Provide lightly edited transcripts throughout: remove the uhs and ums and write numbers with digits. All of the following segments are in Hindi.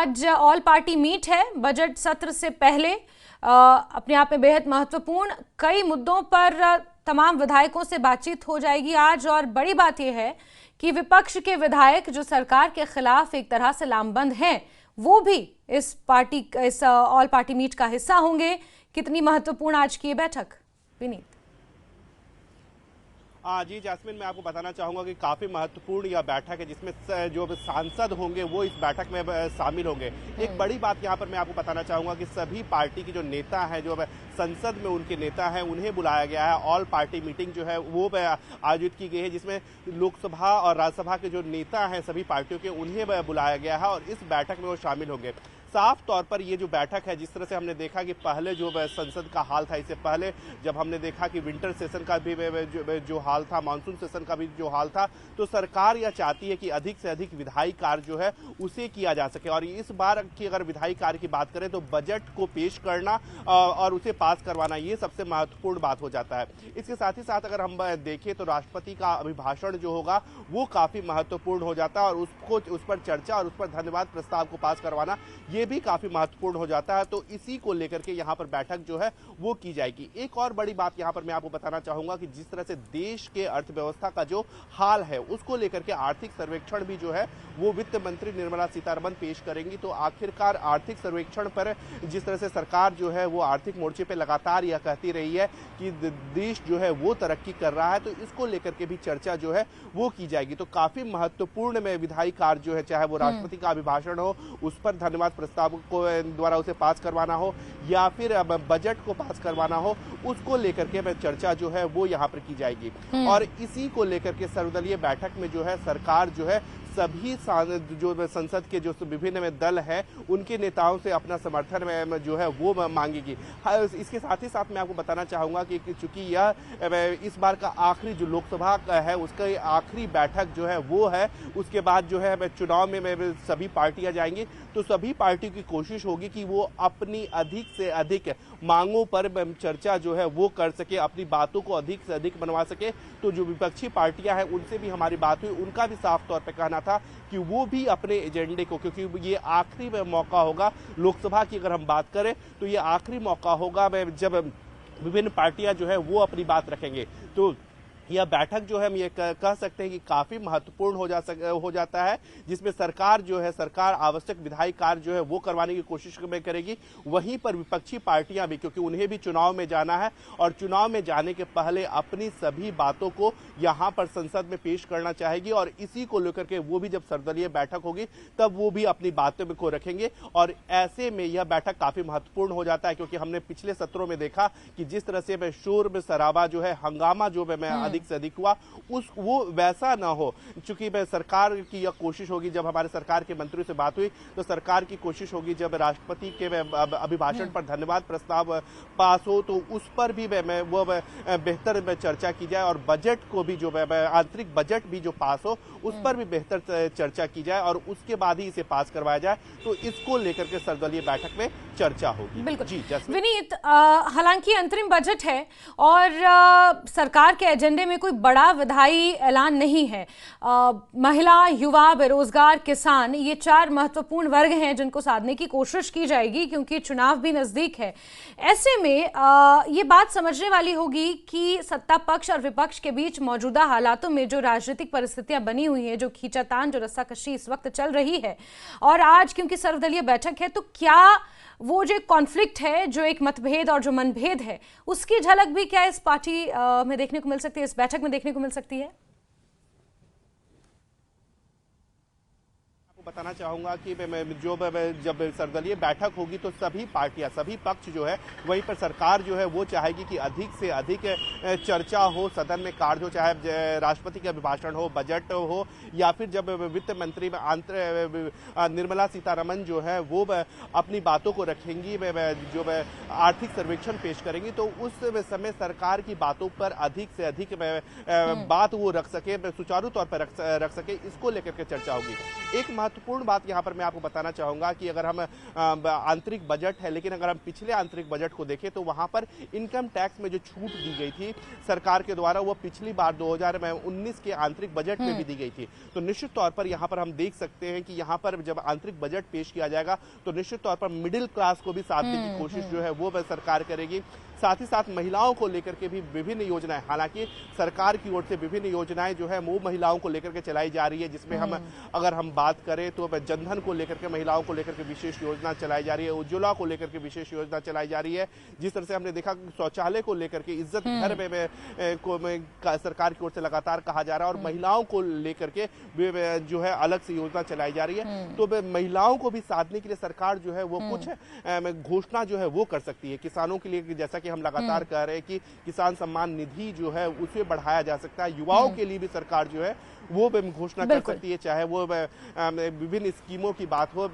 आज ऑल पार्टी मीट है बजट सत्र से पहले, अपने आप में बेहद महत्वपूर्ण। कई मुद्दों पर तमाम विधायकों से बातचीत हो जाएगी आज, और बड़ी बात यह है कि विपक्ष के विधायक जो सरकार के खिलाफ एक तरह से लामबंद हैं, वो भी इस ऑल पार्टी मीट का हिस्सा होंगे। कितनी महत्वपूर्ण आज की ये बैठक, विनीत? जी जैस्मिन, मैं आपको बताना चाहूंगा कि काफी महत्वपूर्ण यह बैठक है जिसमें जो सांसद होंगे वो इस बैठक में शामिल होंगे। एक बड़ी बात यहाँ पर मैं आपको बताना चाहूंगा कि सभी पार्टी के जो नेता हैं, जो संसद में उनके नेता हैं, उन्हें बुलाया गया है। ऑल पार्टी मीटिंग जो है वो आयोजित की गई है, जिसमें लोकसभा और राज्यसभा के जो नेता हैं सभी पार्टियों के, उन्हें बुलाया गया है और इस बैठक में वो शामिल होंगे। साफ तौर पर ये जो बैठक है, जिस तरह से हमने देखा कि पहले जो संसद का हाल था, इससे पहले जब हमने देखा कि विंटर सेशन का भी जो हाल था, मानसून सेशन का भी जो हाल था, तो सरकार यह चाहती है कि अधिक से अधिक विधायी कार्य जो है उसे किया जा सके। और इस बार की अगर विधायी कार्य की बात करें तो बजट को पेश करना और उसे पास करवाना, ये सबसे महत्वपूर्ण बात हो जाता है। इसके साथ ही साथ अगर हम देखें तो राष्ट्रपति का अभिभाषण जो होगा वो काफी महत्वपूर्ण हो जाता है और उस पर चर्चा और उस पर धन्यवाद प्रस्ताव को पास करवाना ये भी काफी महत्वपूर्ण हो जाता है। तो इसी को लेकर के यहाँ पर बैठक जो है वो की जाएगी। एक और बड़ी बात यहाँ पर मैं आपको बताना चाहूंगा कि जिस तरह से देश के अर्थव्यवस्था का जो हाल है उसको लेकर के आर्थिक सर्वेक्षण भी जो है वो वित्त मंत्री निर्मला सीतारमण पेश करेंगी। तो आखिरकार आर्थिक सर्वेक्षण पर जिस तरह से सरकार जो है वो आर्थिक मोर्चे पे लगातार यह कहती रही है कि देश जो है वो तरक्की कर रहा है, तो इसको लेकर के भी चर्चा जो है वो की जाएगी। तो काफी महत्वपूर्ण में विधायी कार्य जो है, चाहे वो राष्ट्रपति का अभिभाषण हो, उस पर धन्यवाद प्रस्ताव को द्वारा उसे पास करवाना हो या फिर बजट को पास करवाना हो, उसको लेकर के चर्चा जो है वो यहाँ पर की जाएगी। और इसी को लेकर के सर्वदलीय बैठक में जो है सरकार जो है सभी जो संसद के जो विभिन्न दल हैं उनके नेताओं से अपना समर्थन में जो है वो मांगेगी। इसके साथ ही साथ मैं आपको बताना चाहूंगा कि चूंकि यह इस बार का आखिरी जो लोकसभा का है उसका आखिरी बैठक जो है वो है, उसके बाद जो है चुनाव में सभी पार्टियां जाएंगी, तो सभी पार्टियों की कोशिश होगी कि वो अपनी अधिक से अधिक मांगों पर चर्चा जो है वो कर सके, अपनी बातों को अधिक से अधिक बनवा सके। तो जो विपक्षी पार्टियां हैं उनसे भी हमारी बात हुई, उनका भी साफ तौर पर कहना था कि वो भी अपने एजेंडे को, क्योंकि ये आखिरी मौका होगा लोकसभा की अगर हम बात करें तो ये आखिरी मौका होगा जब विभिन्न पार्टियां जो है वो अपनी बात रखेंगे। तो यह बैठक जो है हम ये कह सकते हैं कि काफी महत्वपूर्ण हो जाता है, जिसमें सरकार जो है आवश्यक विधायी कार्य जो है वो करवाने की कोशिश करेगी। वहीं पर विपक्षी पार्टियां भी, क्योंकि उन्हें भी चुनाव में जाना है और चुनाव में जाने के पहले अपनी सभी बातों को यहां पर संसद में पेश करना चाहेगी और इसी को लेकर के वो भी जब सर्वदलीय बैठक होगी तब वो भी अपनी बातों को रखेंगे। और ऐसे में यह बैठक काफी महत्वपूर्ण हो जाता है, क्योंकि हमने पिछले सत्रों में देखा कि जिस तरह से शोर शराबा जो है, हंगामा जो अधिक से अधिक हुआ, वो वैसा ना हो। चूंकि सरकार की यह कोशिश होगी, जब हमारे सरकार के मंत्रियों से बात हुई तो सरकार की कोशिश होगी जब राष्ट्रपति के अभिभाषण पर धन्यवाद प्रस्ताव पास हो तो उस पर भी वो बेहतर चर्चा की जाए और बजट को भी, जो आंतरिक बजट भी जो पास हो उस पर भी बेहतर चर्चा की जाए और उसके बाद ही इसे पास करवाया जाए। तो इसको लेकर के सर्वदलीय बैठक में चर्चा होगी। बिल्कुल जी विनीत, हालांकि अंतरिम बजट है और सरकार के एजेंडे में कोई बड़ा विधायी ऐलान नहीं है। महिला, युवा, बेरोजगार, किसान, ये 4 महत्वपूर्ण वर्ग हैं जिनको साधने की कोशिश की जाएगी, क्योंकि चुनाव भी नजदीक है। ऐसे में ये बात समझने वाली होगी कि सत्ता पक्ष और विपक्ष के बीच मौजूदा हालातों में जो राजनीतिक परिस्थितियां बनी हुई है, जो खींचातान, जो रस्साकशी इस वक्त चल रही है, और आज क्योंकि सर्वदलीय बैठक है, तो क्या वो जो कॉन्फ्लिक्ट है, जो एक मतभेद और जो मनभेद है, उसकी झलक भी क्या इस पार्टी में देखने को मिल सकती है, इस बैठक में देखने को मिल सकती है? बताना चाहूंगा कि जब सर्वदलीय बैठक होगी तो सभी पार्टियां, सभी पक्ष जो है, वहीं पर सरकार जो है वो चाहेगी कि अधिक से अधिक चर्चा हो, सदन में कार्य हो, चाहे राष्ट्रपति का अभिभाषण हो, बजट हो, या फिर जब वित्त मंत्री निर्मला सीतारमण जो है वो अपनी बातों को रखेंगी, जो आर्थिक सर्वेक्षण पेश करेंगी, तो उस समय सरकार की बातों पर अधिक से अधिक बात वो रख सके, सुचारू तौर पर रख सके, इसको लेकर के चर्चा होगी। एक महत्वपूर्ण बात यहाँ पर मैं आपको बताना चाहूंगा कि अगर हम आंतरिक बजट है, लेकिन अगर हम पिछले आंतरिक बजट को देखें तो वहां पर इनकम टैक्स में जो छूट दी गई थी सरकार के द्वारा, वो पिछली बार 2019 के आंतरिक बजट में भी दी गई थी। तो निश्चित तौर पर यहाँ पर हम देख सकते हैं कि यहाँ पर जब आंतरिक बजट पेश किया जाएगा तो निश्चित तौर पर मिडिल क्लास को भी साधने की कोशिश जो है वो सरकार करेगी। साथ ही साथ महिलाओं को लेकर के भी विभिन्न योजनाएं, हालांकि सरकार की ओर से विभिन्न योजनाएं जो है वो महिलाओं को लेकर के चलाई जा रही है, जिसमें अगर हम बात करें तो जनधन को लेकर के, महिलाओं को लेकर के विशेष योजना चलाई जा रही है, उज्ज्वला को लेकर के विशेष योजना चलाई जा रही है। जिस तरह से हमने देखा शौचालय को लेकर के, इज्जत घर में सरकार की ओर से लगातार कहा जा रहा है, और महिलाओं को लेकर के जो है अलग से योजना चलाई जा रही है। तो महिलाओं को भी साधने के लिए सरकार जो है वो कुछ घोषणा जो है वो कर सकती है। किसानों के लिए जैसा कि हम लगातार कह रहे हैं कि किसान सम्मान निधि जो है उसे बढ़ाया जा सकता है। युवाओं के लिए भी सरकार जो है वो घोषणा कर सकती है, चाहे वो विभिन्न स्कीमों की बात हो,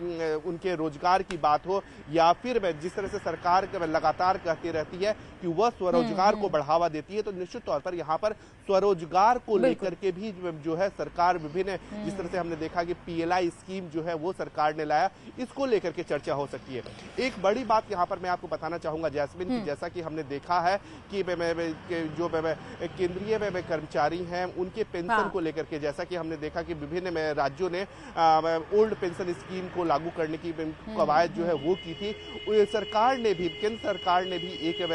उनके रोजगार की बात हो, या फिर जिस तरह से सरकार लगातार कहती रहती है कि वह स्वरोजगार को बढ़ावा देती है। तो निश्चित तौर पर यहाँ पर स्वरोजगार को लेकर के भी जो है सरकार विभिन्न, जिस तरह से हमने देखा कि PLI स्कीम जो है वो सरकार ने लाया, इसको लेकर के चर्चा हो सकती है। एक बड़ी बात यहाँ पर मैं आपको बताना चाहूंगा जैस्मिन की, जैसा कि हमने देखा है कि जो केंद्रीय कर्मचारी हैं उनके पेंशन को लेकर के, जैसा कि हमने देखा कि विभिन्न राज्यों ने ओल्ड पेंशन स्कीम को लागू करने की कवायद जो है वो की थी। सरकार ने भी, केंद्र सरकार ने भी एक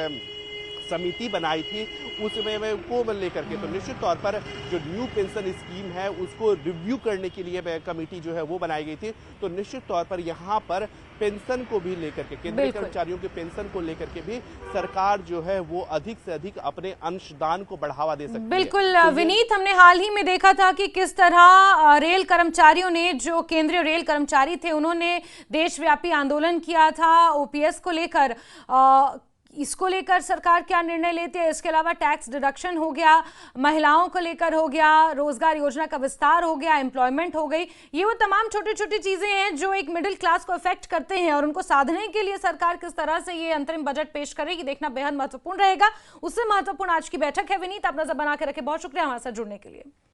समिति बनाई थी उसमें को लेकर के। तो निश्चित तौर पर जो न्यू पेंशन स्कीम है उसको रिव्यू करने के लिए कमेटी जो है वो बनाई गई थी। तो निश्चित तौर पर यहाँ पर पेंशन को भी लेकर के, केंद्रीय कर्मचारियों के पेंशन को लेकर के भी सरकार जो है वो अधिक से अधिक अपने अंशदान को बढ़ावा दे सकती है। बिल्कुल विनीत, हमने हाल ही में देखा था कि किस तरह रेल कर्मचारियों ने, जो केंद्रीय रेल कर्मचारी थे, उन्होंने देशव्यापी आंदोलन किया था OPS को लेकर। इसको लेकर सरकार क्या निर्णय लेती है? इसके अलावा टैक्स डिडक्शन हो गया, महिलाओं को लेकर हो गया, रोजगार योजना का विस्तार हो गया, एम्प्लॉयमेंट हो गई। ये वो तमाम छोटी छोटी चीजें हैं जो एक मिडिल क्लास को अफेक्ट करते हैं, और उनको साधने के लिए सरकार किस तरह से ये अंतरिम बजट पेश करेगी देखना बेहद महत्वपूर्ण रहेगा। उससे महत्वपूर्ण आज की बैठक है। विनीत, आप नजर बना के रखें। बहुत शुक्रिया हमारे साथ जुड़ने के लिए।